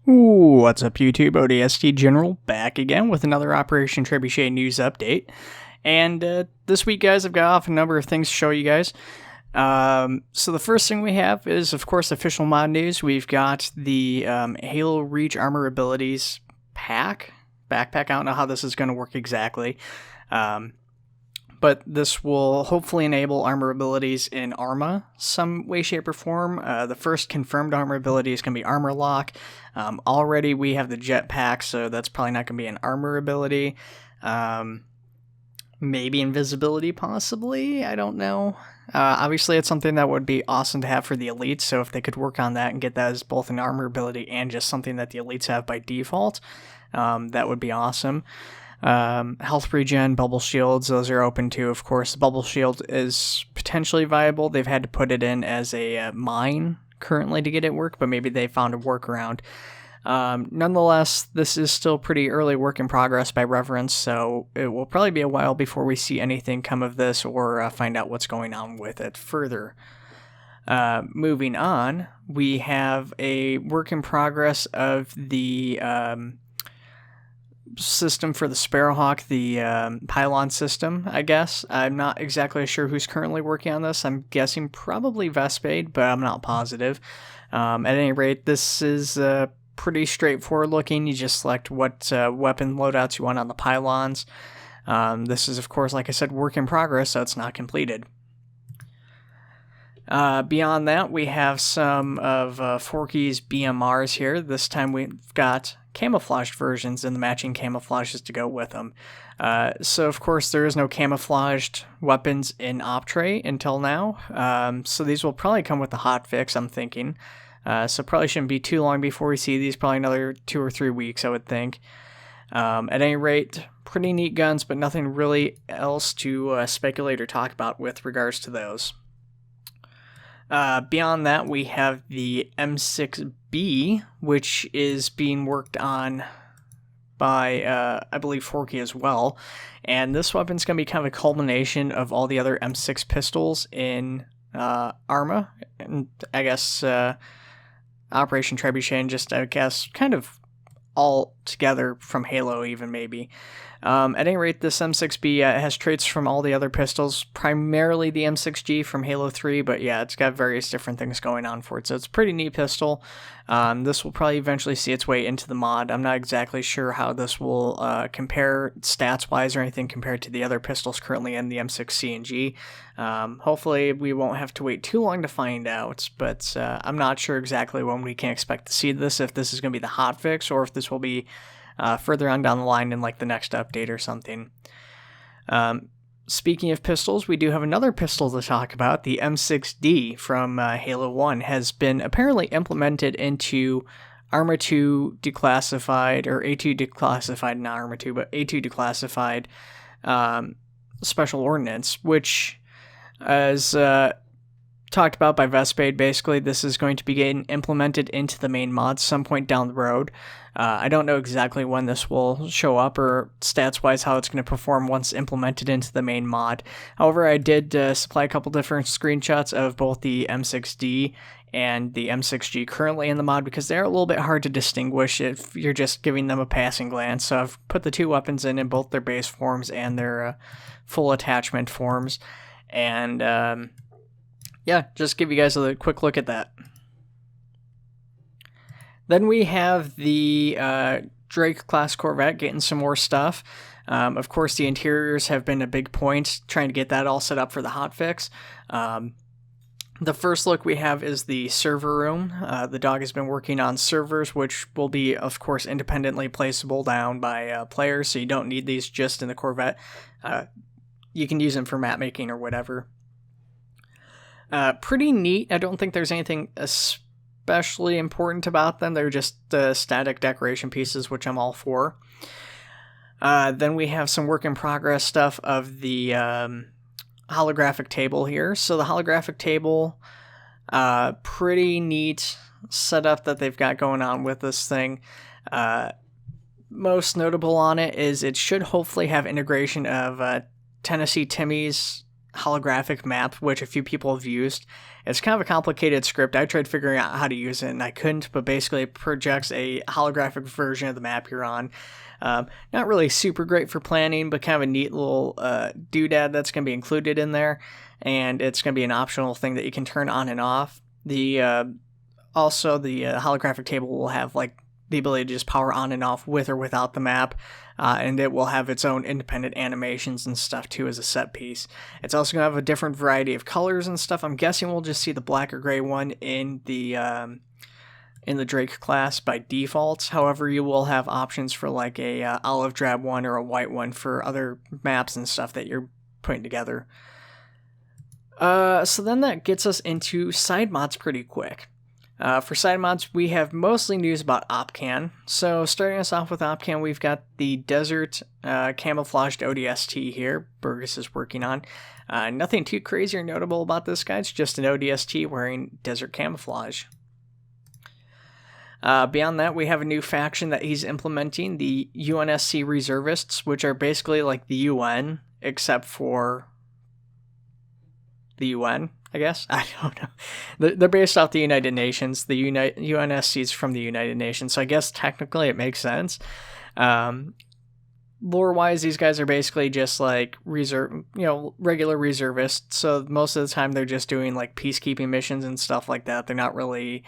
Ooh, what's up YouTube? ODST General back again with another Operation Trebuchet news update. And this week, guys, I've got off a number of things to show you guys. So the first thing we have is, of course, official mod news. We've got the Halo Reach Armor Abilities backpack. I don't know how this is going to work exactly. But this will hopefully enable armor abilities in Arma some way, shape, or form. The first confirmed armor ability is going to be Armor Lock. Already we have the jetpack, so that's probably not going to be an armor ability. Maybe invisibility, possibly. I don't know. Obviously, it's something that would be awesome to have for the elites, so if they could work on that and get that as both an armor ability and just something that the elites have by default, that would be awesome. Health regen, bubble shields, those are open too, of course. The bubble shield is potentially viable. They've had to put it in as a mine currently to get it work, but maybe they found a workaround. Nonetheless, this is still pretty early work in progress by reference, so it will probably be a while before we see anything come of this or find out what's going on with it further. Moving on, we have a work in progress of the system for the Sparrowhawk, the pylon system, I guess. I'm not exactly sure who's currently working on this. I'm guessing probably Vespade, but I'm not positive. At any rate, this is pretty straightforward looking. You just select what weapon loadouts you want on the pylons. This is, of course, like I said, work in progress, so it's not completed. Beyond that, we have some of Forky's BMRs here. This time we've got camouflaged versions and the matching camouflages to go with them. So, of course, there is no camouflaged weapons in Optray until now. So these will probably come with the hotfix, I'm thinking. So probably shouldn't be too long before we see these, probably another 2 or 3 weeks, I would think. At any rate, pretty neat guns, but nothing really else to speculate or talk about with regards to those. Beyond that, we have the M6D, which is being worked on by, I believe, Forky as well. And this weapon's going to be kind of a culmination of all the other M6 pistols in Arma. And I guess Operation Trebuchet, and just, I guess, kind of all together from Halo even, maybe. At any rate, this M6B has traits from all the other pistols, primarily the M6G from Halo 3, but yeah, it's got various different things going on for it, so it's a pretty neat pistol. This will probably eventually see its way into the mod. I'm not exactly sure how this will compare stats-wise or anything compared to the other pistols currently in the M6C and G. Hopefully we won't have to wait too long to find out, but I'm not sure exactly when we can expect to see this, if this is going to be the hotfix or if this will be further on down the line in like the next update or something. Speaking of pistols, we do have another pistol to talk about. The M6D from Halo 1 has been apparently implemented into Arma 2 declassified, or A2 declassified, not Arma 2, but A2 declassified special ordnance, which, as talked about by Vespade, basically this is going to be getting implemented into the main mod some point down the road. I don't know exactly when this will show up or stats-wise how it's going to perform once implemented into the main mod. However, I did supply a couple different screenshots of both the M6D and the M6G currently in the mod because they're a little bit hard to distinguish if you're just giving them a passing glance. So I've put the two weapons in both their base forms and their full attachment forms. And yeah, just give you guys a quick look at that. Then we have the Drake-class corvette getting some more stuff. Of course, the interiors have been a big point, trying to get that all set up for the hotfix. The first look we have is the server room. The dog has been working on servers, which will be, of course, independently placeable down by players, so you don't need these just in the corvette. You can use them for map making or whatever. Pretty neat. I don't think there's anything especially important about them. They're just static decoration pieces, which I'm all for. Then we have some work in progress stuff of the holographic table here. So the holographic table, pretty neat setup that they've got going on with this thing. Most notable on it is it should hopefully have integration of Tennessee Timmy's holographic map, which a few people have used. It's kind of a complicated script. I tried figuring out how to use it and I couldn't, but basically it projects a holographic version of the map you're on. Not really super great for planning, but kind of a neat little doodad that's going to be included in there, and it's going to be an optional thing that you can turn on and off. Also, the holographic table will have like the ability to just power on and off with or without the map, and it will have its own independent animations and stuff too as a set piece. It's also going to have a different variety of colors and stuff. I'm guessing we'll just see the black or gray one in the Drake class by default. However, you will have options for like a olive drab one or a white one for other maps and stuff that you're putting together. So then that gets us into side mods pretty quick. For side mods, we have mostly news about OpCan. So starting us off with OpCan, we've got the Desert Camouflaged ODST here, Burgess is working on. Nothing too crazy or notable about this guy, it's just an ODST wearing Desert Camouflage. Beyond that, we have a new faction that he's implementing, the UNSC Reservists, which are basically like the UN, except for the UN, I guess? I don't know. They're based off the United Nations. The UNSC is from the United Nations, so I guess technically it makes sense. Lore-wise, these guys are basically just like regular reservists, so most of the time they're just doing like peacekeeping missions and stuff like that. They're not really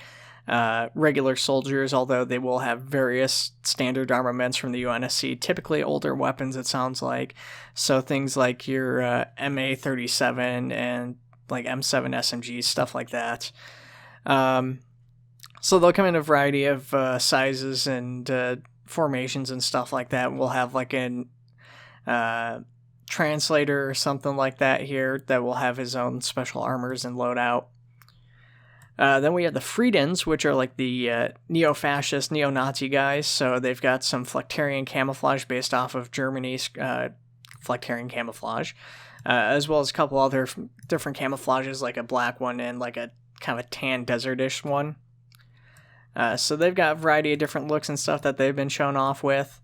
regular soldiers, although they will have various standard armaments from the UNSC, typically older weapons, it sounds like. So things like your MA-37 and like M7 SMGs, stuff like that. So they'll come in a variety of sizes and formations and stuff like that. We'll have like an translator or something like that here that will have his own special armors and loadout. Then we have the Friedens, which are like the neo-fascist, neo-Nazi guys. So they've got some Flecterian camouflage based off of Germany's Flecterian camouflage, as well as a couple other different camouflages, like a black one and like a kind of a tan desertish one. So they've got a variety of different looks and stuff that they've been shown off with.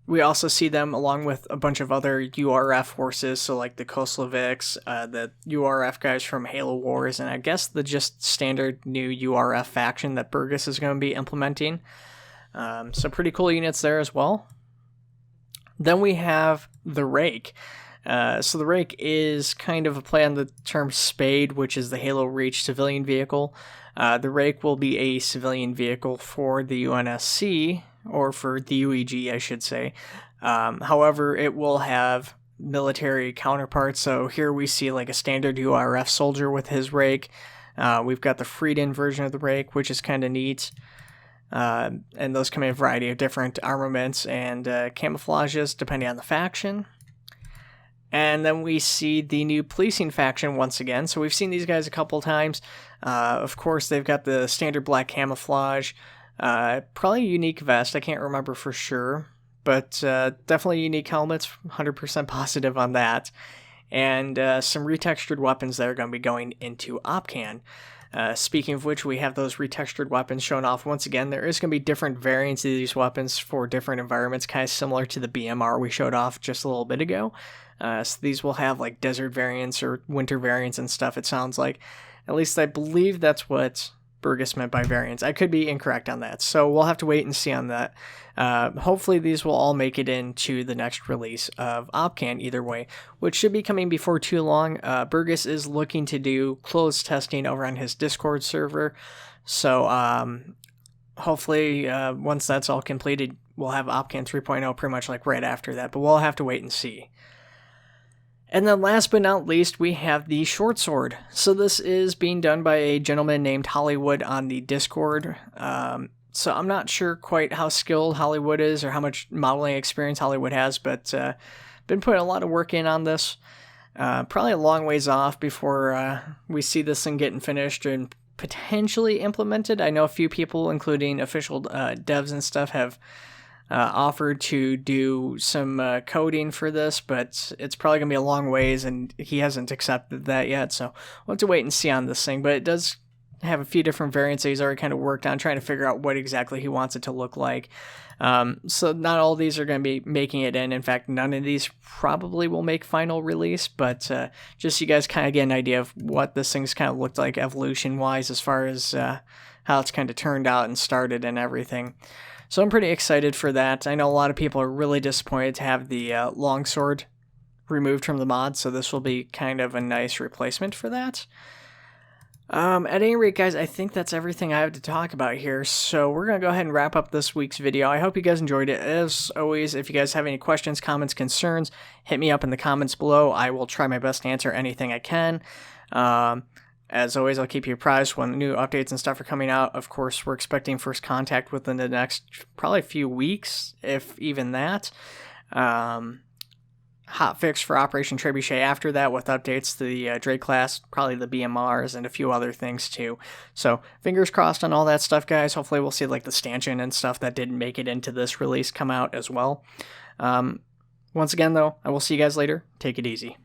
We also see them along with a bunch of other URF forces, so like the Kosloviks, the URF guys from Halo Wars, and I guess the just standard new URF faction that Burgess is going to be implementing. So pretty cool units there as well. Then we have the Rake. So the Rake is kind of a play on the term Spade, which is the Halo Reach civilian vehicle. The Rake will be a civilian vehicle for the UNSC, or for the UEG, I should say. However, it will have military counterparts. So here we see like a standard URF soldier with his Rake. We've got the Frieden version of the Rake, which is kind of neat. And those come in a variety of different armaments and camouflages, depending on the faction. And then we see the new policing faction once again. So we've seen these guys a couple times. Of course, they've got the standard black camouflage. Probably a unique vest, I can't remember for sure, but definitely unique helmets, 100% positive on that, and some retextured weapons that are going to be going into OpCan. Speaking of which, we have those retextured weapons shown off once again. There is going to be different variants of these weapons for different environments, kind of similar to the BMR we showed off just a little bit ago. So these will have like desert variants or winter variants and stuff, it sounds like. At least I believe that's what Burgess meant by variants. I could be incorrect on that, so we'll have to wait and see on that. Hopefully these will all make it into the next release of OpCan either way, which should be coming before too long. Burgess is looking to do closed testing over on his Discord server, so hopefully once that's all completed, we'll have OpCan 3.0 pretty much like right after that, but we'll have to wait and see. And then last but not least, we have the short sword. So this is being done by a gentleman named Hollywood on the Discord. So I'm not sure quite how skilled Hollywood is or how much modeling experience Hollywood has, but been putting a lot of work in on this. Probably a long ways off before we see this thing getting finished and potentially implemented. I know a few people, including official devs and stuff, have offered to do some coding for this, but it's probably going to be a long ways, and he hasn't accepted that yet, so we'll have to wait and see on this thing. But it does have a few different variants that he's already kind of worked on, trying to figure out what exactly he wants it to look like. So not all these are going to be making it in. In fact, none of these probably will make final release, but just so you guys kind of get an idea of what this thing's kind of looked like evolution-wise as far as how it's kind of turned out and started and everything. So I'm pretty excited for that. I know a lot of people are really disappointed to have the longsword removed from the mod, so this will be kind of a nice replacement for that. At any rate, guys, I think that's everything I have to talk about here, so we're going to go ahead and wrap up this week's video. I hope you guys enjoyed it. As always, if you guys have any questions, comments, concerns, hit me up in the comments below. I will try my best to answer anything I can. As always, I'll keep you apprised when new updates and stuff are coming out. Of course, we're expecting first contact within the next probably a few weeks, if even that. Hotfix for Operation Trebuchet after that, with updates to the Drake class, probably the BMRs, and a few other things too. So fingers crossed on all that stuff, guys. Hopefully we'll see like the stanchion and stuff that didn't make it into this release come out as well. Once again, though, I will see you guys later. Take it easy.